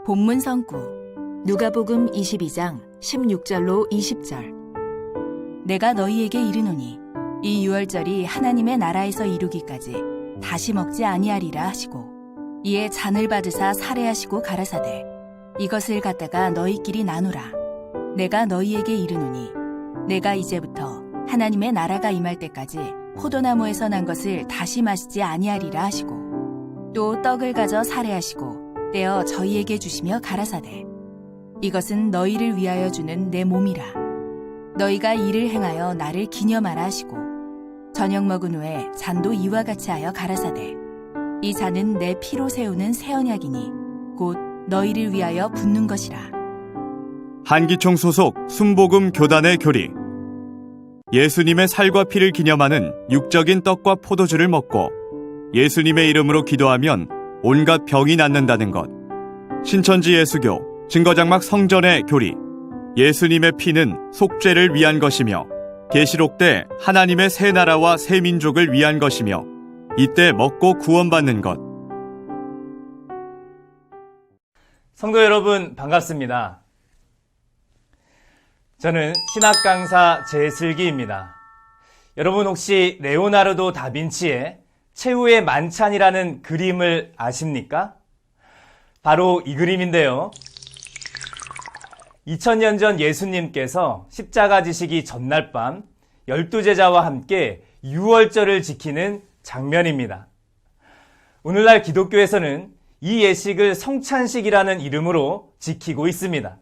본문 성구 누가복음 22장 16절로 20절. 내가 너희에게 이르노니 이 유월절이 하나님의 나라에서 이루기까지 다시 먹지 아니하리라 하시고, 이에 잔을 받으사 살해하시고 가라사대 이것을 갖다가 너희끼리 나누라. 내가 너희에게 이르노니 내가 이제부터 하나님의 나라가 임할 때까지 포도나무에서 난 것을 다시 마시지 아니하리라 하시고, 또 떡을 가져 살해하시고 떼어 저희에게 주시며 가라사대 이것은 너희를 위하여 주는 내 몸이라. 너희가 이를 행하여 나를 기념하라 하시고, 저녁 먹은 후에 잔도 이와 같이 하여 가라사대 이 잔은 내 피로 세우는 새 언약이니 곧 너희를 위하여 붓는 것이라. 한기총 소속 순복음 교단의 교리. 예수님의 살과 피를 기념하는 육적인 떡과 포도주를 먹고 예수님의 이름으로 기도하면 온갖 병이 낫는다는 것. 신천지 예수교 증거장막 성전의 교리. 예수님의 피는 속죄를 위한 것이며 계시록 때 하나님의 새 나라와 새 민족을 위한 것이며 이때 먹고 구원받는 것. 성도 여러분, 반갑습니다. 저는 신학 강사 제슬기입니다. 여러분 혹시 레오나르도 다빈치의 최후의 만찬이라는 그림을 아십니까? 바로 이 그림인데요. 2000년 전 예수님께서 십자가 지시기 전날 밤 12제자와 함께 유월절을 지키는 장면입니다. 오늘날 기독교에서는 이 예식을 성찬식이라는 이름으로 지키고 있습니다.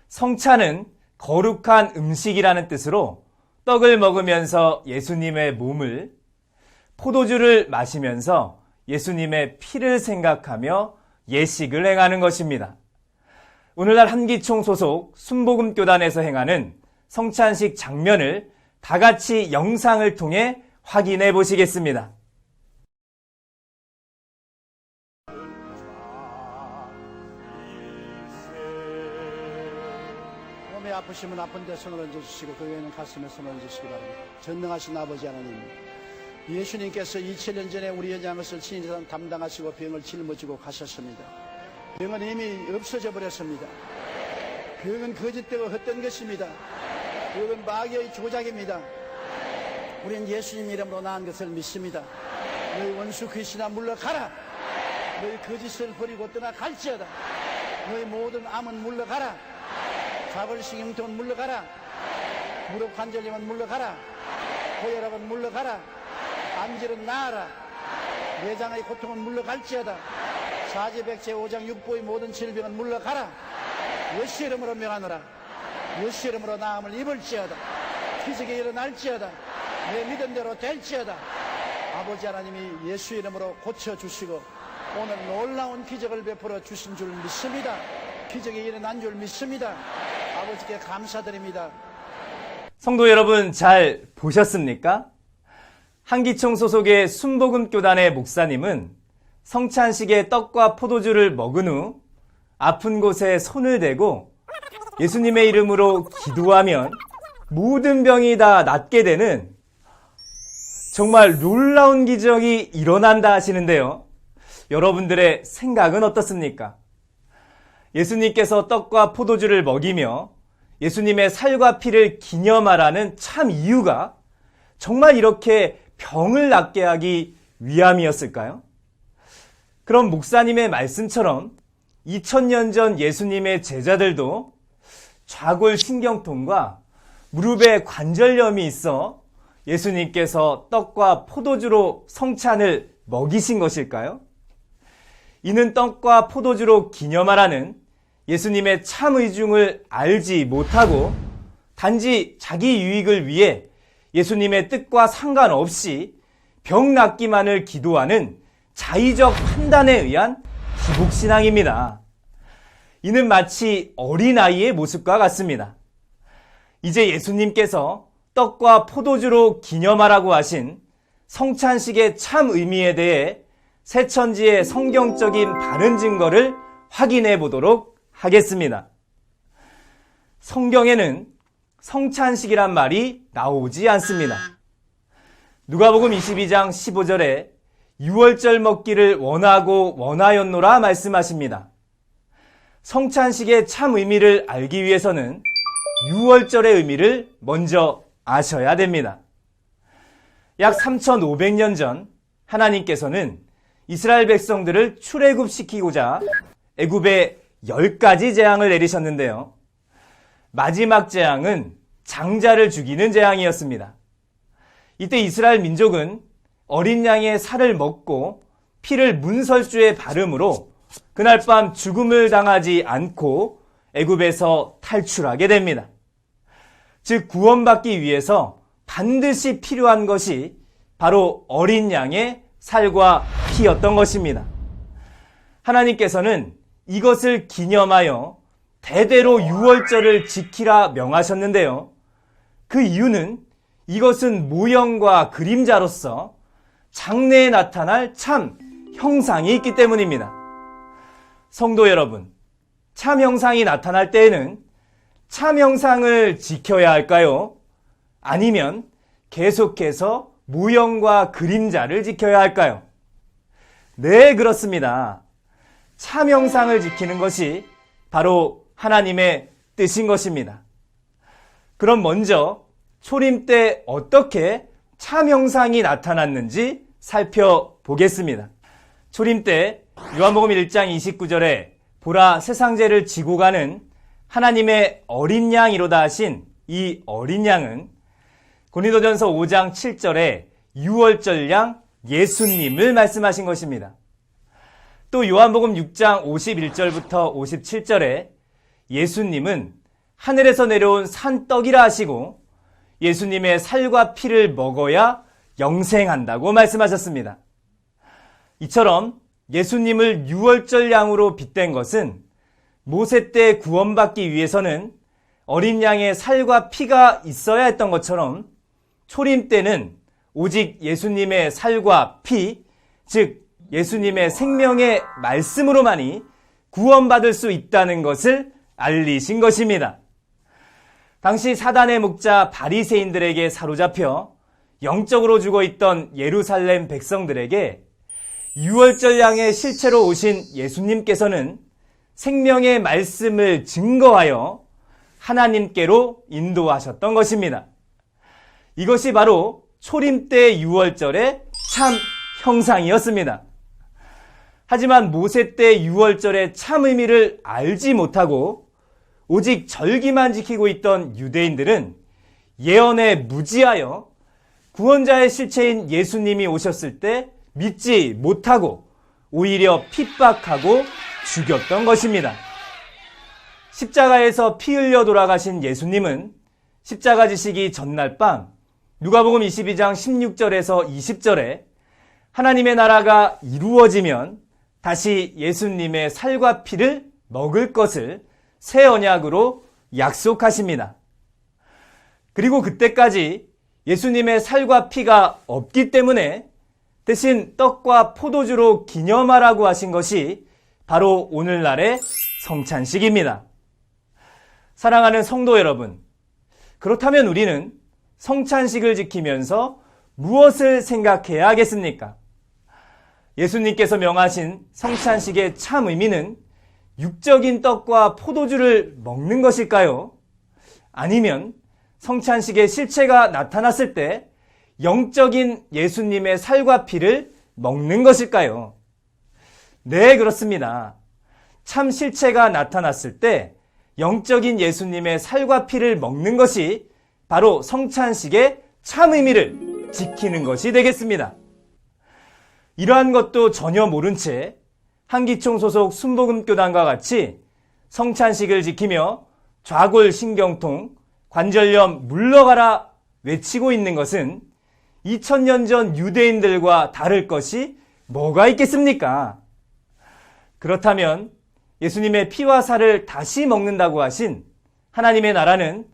성찬은 거룩한 음식이라는 뜻으로 떡을 먹으면서 예수님의 몸을, 포도주를 마시면서 예수님의 피를 생각하며 예식을 행하는 것입니다. 오늘날 한기총 소속 순복음교단에서 행하는 성찬식 장면을 다 같이 영상을 통해 확인해 보시겠습니다. 몸에 아프시면 아픈 데 손을 얹어주시고 그 외에는 가슴에 손을 얹으시기 바랍니다. 전능하신 아버지 하나님, 예수님께서 2000년 전에 우리 연약한 것을 친히 담당하시고 병을 짊어지고 가셨습니다. 병은 이미 없어져 버렸습니다. 병은 거짓되고 헛된 것입니다. 병은 마귀의 조작입니다. 우리는 예수님 이름으로 나은 것을 믿습니다. 너희 원수 귀신아 물러가라. 너희 거짓을 버리고 떠나갈지어다. 너희 모든 암은 물러가라. 자벌식 영통은 물러가라. 무릎 관절염은 물러가라. 고혈압은 물러가라. 암질은 나아라. 내장의 고통은 물러갈지어다. 사지백제 오장 육부의 모든 질병은 물러가라. 예수 이름으로 명하노라. 예수 이름으로 나음을 입을지어다. 기적이 일어날지어다. 내 믿음대로 될지어다. 아버지 하나님이 예수 이름으로 고쳐주시고 오늘 놀라운 기적을 베풀어 주신 줄 믿습니다. 기적이 일어난 줄 믿습니다. 아버지께 감사드립니다. 성도 여러분, 잘 보셨습니까? 한기총 소속의 순복음교단의 목사님은 성찬식에 떡과 포도주를 먹은 후 아픈 곳에 손을 대고 예수님의 이름으로 기도하면 모든 병이 다 낫게 되는 정말 놀라운 기적이 일어난다 하시는데요. 여러분들의 생각은 어떻습니까? 예수님께서 떡과 포도주를 먹이며 예수님의 살과 피를 기념하라는 참 이유가 정말 이렇게 병을 낫게 하기 위함이었을까요? 그럼 목사님의 말씀처럼 2000년 전 예수님의 제자들도 좌골신경통과 무릎에 관절염이 있어 예수님께서 떡과 포도주로 성찬을 먹이신 것일까요? 이는 떡과 포도주로 기념하라는 예수님의 참 의중을 알지 못하고 단지 자기 유익을 위해 예수님의 뜻과 상관없이 병 낫기만을 기도하는 자의적 판단에 의한 기복신앙입니다. 이는 마치 어린아이의 모습과 같습니다. 이제 예수님께서 떡과 포도주로 기념하라고 하신 성찬식의 참 의미에 대해 새천지의 성경적인 바른 증거를 확인해 보도록 하겠습니다. 성경에는 성찬식이란 말이 나오지 않습니다. 누가복음 22장 15절에 유월절 먹기를 원하고 원하였노라 말씀하십니다. 성찬식의 참 의미를 알기 위해서는 유월절의 의미를 먼저 아셔야 됩니다. 약 3,500년 전 하나님께서는 이스라엘 백성들을 출애굽시키고자 애굽에 10가지 재앙을 내리셨는데요. 마지막 재앙은 장자를 죽이는 재앙이었습니다. 이때 이스라엘 민족은 어린 양의 살을 먹고 피를 문설주에 바름으로 그날 밤 죽음을 당하지 않고 애굽에서 탈출하게 됩니다. 즉 구원받기 위해서 반드시 필요한 것이 바로 어린 양의 살과 피였던 것입니다. 하나님께서는 이것을 기념하여 대대로 유월절을 지키라 명하셨는데요. 그 이유는 이것은 모형과 그림자로서 장래에 나타날 참 형상이 있기 때문입니다. 성도 여러분, 참 형상이 나타날 때에는 참 형상을 지켜야 할까요? 아니면 계속해서 모형과 그림자를 지켜야 할까요? 네, 그렇습니다. 참 형상을 지키는 것이 바로 하나님의 뜻인 것입니다. 그럼 먼저 초림 때 어떻게 참 형상이 나타났는지 살펴보겠습니다. 초림 때 요한복음 1장 29절에 보라 세상 죄를 지고 가는 하나님의 어린 양이로다 하신 이 어린 양은 고린도전서 5장 7절에 유월절 양 예수님을 말씀하신 것입니다. 또 요한복음 6장 51절부터 57절에 예수님은 하늘에서 내려온 산떡이라 하시고 예수님의 살과 피를 먹어야 영생한다고 말씀하셨습니다. 이처럼 예수님을 유월절 양으로 빗댄 것은 모세 때 구원받기 위해서는 어린 양의 살과 피가 있어야 했던 것처럼 초림 때는 오직 예수님의 살과 피, 즉 예수님의 생명의 말씀으로만이 구원받을 수 있다는 것을 알리신 것입니다. 당시 사단의 목자 바리새인들에게 사로잡혀 영적으로 죽어있던 예루살렘 백성들에게 유월절 양의 실체로 오신 예수님께서는 생명의 말씀을 증거하여 하나님께로 인도하셨던 것입니다. 이것이 바로 초림 때 유월절의 참 형상이었습니다. 하지만 모세 때 유월절의 참 의미를 알지 못하고 오직 절기만 지키고 있던 유대인들은 예언에 무지하여 구원자의 실체인 예수님이 오셨을 때 믿지 못하고 오히려 핍박하고 죽였던 것입니다. 십자가에서 피 흘려 돌아가신 예수님은 십자가 지시기 전날 밤 누가복음 22장 16절에서 20절에 하나님의 나라가 이루어지면 다시 예수님의 살과 피를 먹을 것을 새 언약으로 약속하십니다. 그리고 그때까지 예수님의 살과 피가 없기 때문에 대신 떡과 포도주로 기념하라고 하신 것이 바로 오늘날의 성찬식입니다. 사랑하는 성도 여러분, 그렇다면 우리는 성찬식을 지키면서 무엇을 생각해야 하겠습니까? 예수님께서 명하신 성찬식의 참 의미는 육적인 떡과 포도주를 먹는 것일까요? 아니면 성찬식의 실체가 나타났을 때 영적인 예수님의 살과 피를 먹는 것일까요? 네, 그렇습니다. 참 실체가 나타났을 때 영적인 예수님의 살과 피를 먹는 것이 바로 성찬식의 참 의미를 지키는 것이 되겠습니다. 이러한 것도 전혀 모른 채 한기총 소속 순복음교단과 같이 성찬식을 지키며 좌골신경통, 관절염 물러가라 외치고 있는 것은 2000년 전 유대인들과 다를 것이 뭐가 있겠습니까? 그렇다면 예수님의 피와 살을 다시 먹는다고 하신 하나님의 나라는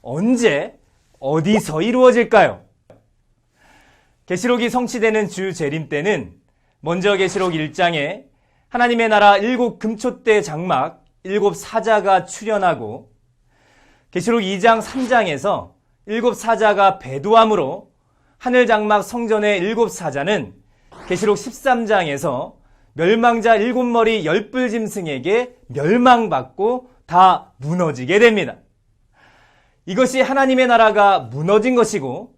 언제 어디서 이루어질까요? 계시록이 성취되는 주 재림 때는 먼저 계시록 1장에 하나님의 나라 7 금초대 장막 7 사자가 출현하고 계시록 2장 3장에서 7 사자가 배도함으로 하늘 장막 성전의 7 사자는 계시록 13장에서 멸망자 7머리 10뿔 짐승에게 멸망받고 다 무너지게 됩니다. 이것이 하나님의 나라가 무너진 것이고,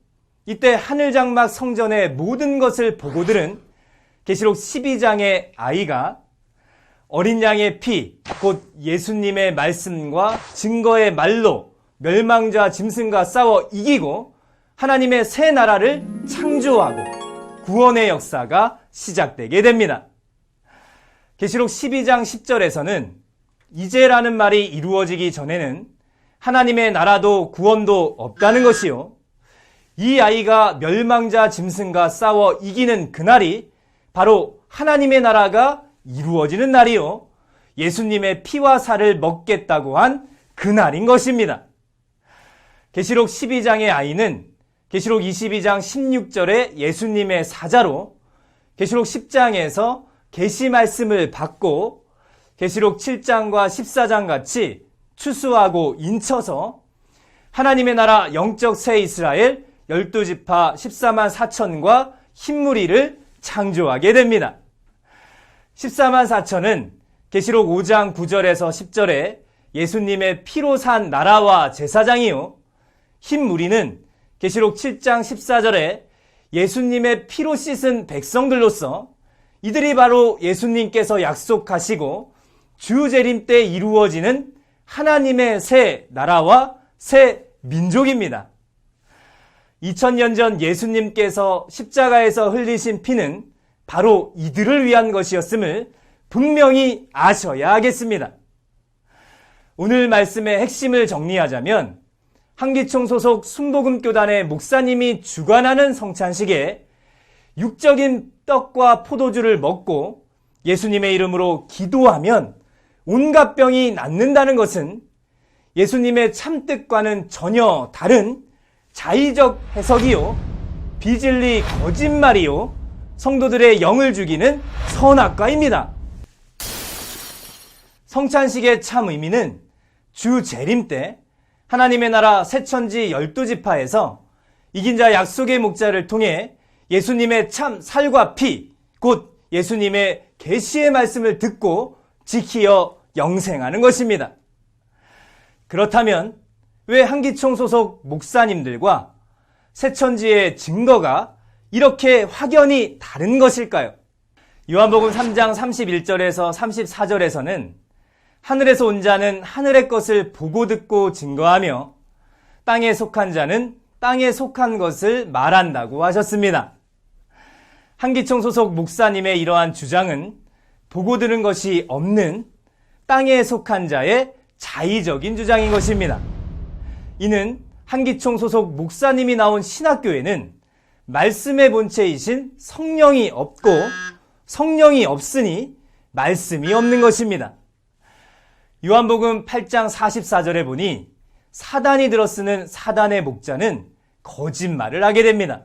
이때 하늘장막 성전의 모든 것을 보고 들은 계시록 12장의 아이가 어린 양의 피, 곧 예수님의 말씀과 증거의 말로 멸망자 짐승과 싸워 이기고 하나님의 새 나라를 창조하고 구원의 역사가 시작되게 됩니다. 계시록 12장 10절에서는 이제라는 말이 이루어지기 전에는 하나님의 나라도 구원도 없다는 것이요, 이 아이가 멸망자 짐승과 싸워 이기는 그날이 바로 하나님의 나라가 이루어지는 날이요, 예수님의 피와 살을 먹겠다고 한 그날인 것입니다. 계시록 12장의 아이는 계시록 22장 16절에 예수님의 사자로, 계시록 10장에서 계시 말씀을 받고 계시록 7장과 14장 같이 추수하고 인쳐서 하나님의 나라 영적 새 이스라엘 12지파 14만 4천과 흰무리를 창조하게 됩니다. 14만 4천은 계시록 5장 9절에서 10절에 예수님의 피로 산 나라와 제사장이요, 흰무리는 계시록 7장 14절에 예수님의 피로 씻은 백성들로서 이들이 바로 예수님께서 약속하시고 주 재림 때 이루어지는 하나님의 새 나라와 새 민족입니다. 2000년 전 예수님께서 십자가에서 흘리신 피는 바로 이들을 위한 것이었음을 분명히 아셔야 하겠습니다. 오늘 말씀의 핵심을 정리하자면, 한기총 소속 순복음교단의 목사님이 주관하는 성찬식에 육적인 떡과 포도주를 먹고 예수님의 이름으로 기도하면 온갖 병이 낫는다는 것은 예수님의 참뜻과는 전혀 다른 자의적 해석이요, 비진리 거짓말이요, 성도들의 영을 죽이는 선악과입니다. 성찬식의 참 의미는 주 재림 때 하나님의 나라 새천지 12지파에서 이긴 자 약속의 목자를 통해 예수님의 참 살과 피, 곧 예수님의 계시의 말씀을 듣고 지키어 영생하는 것입니다. 그렇다면 왜 한기총 소속 목사님들과 새천지의 증거가 이렇게 확연히 다른 것일까요? 요한복음 3장 31절에서 34절에서는 하늘에서 온 자는 하늘의 것을 보고 듣고 증거하며 땅에 속한 자는 땅에 속한 것을 말한다고 하셨습니다. 한기총 소속 목사님의 이러한 주장은 보고 들은 것이 없는 땅에 속한 자의 자의적인 주장인 것입니다. 이는 한기총 소속 목사님이 나온 신학교에는 말씀의 본체이신 성령이 없고 성령이 없으니 말씀이 없는 것입니다. 요한복음 8장 44절에 보니 사단이 들어쓰는 사단의 목자는 거짓말을 하게 됩니다.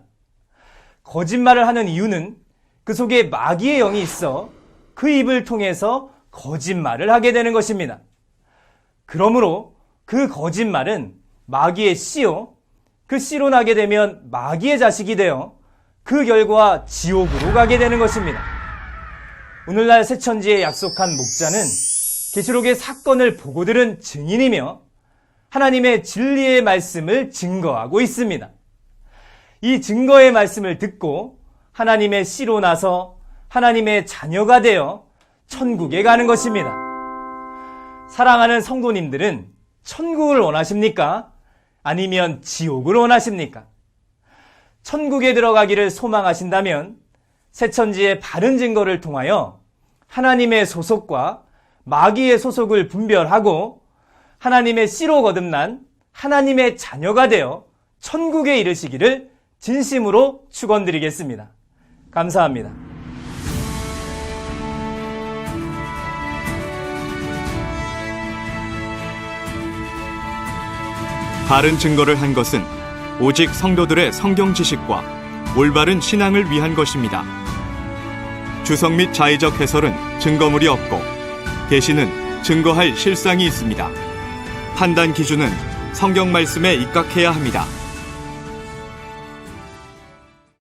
거짓말을 하는 이유는 그 속에 마귀의 영이 있어 그 입을 통해서 거짓말을 하게 되는 것입니다. 그러므로 그 거짓말은 마귀의 씨요, 그 씨로 나게 되면 마귀의 자식이 되어 그 결과 지옥으로 가게 되는 것입니다. 오늘날 새천지에 약속한 목자는 계시록의 사건을 보고 들은 증인이며 하나님의 진리의 말씀을 증거하고 있습니다. 이 증거의 말씀을 듣고 하나님의 씨로 나서 하나님의 자녀가 되어 천국에 가는 것입니다. 사랑하는 성도님들은 천국을 원하십니까? 아니면 지옥을 원하십니까? 천국에 들어가기를 소망하신다면 새천지의 바른 증거를 통하여 하나님의 소속과 마귀의 소속을 분별하고 하나님의 씨로 거듭난 하나님의 자녀가 되어 천국에 이르시기를 진심으로 축원드리겠습니다. 감사합니다. 바른 증거를 한 것은 오직 성도들의 성경 지식과 올바른 신앙을 위한 것입니다. 주석 및 자의적 해설은 증거물이 없고 계시는 증거할 실상이 있습니다. 판단 기준은 성경 말씀에 입각해야 합니다.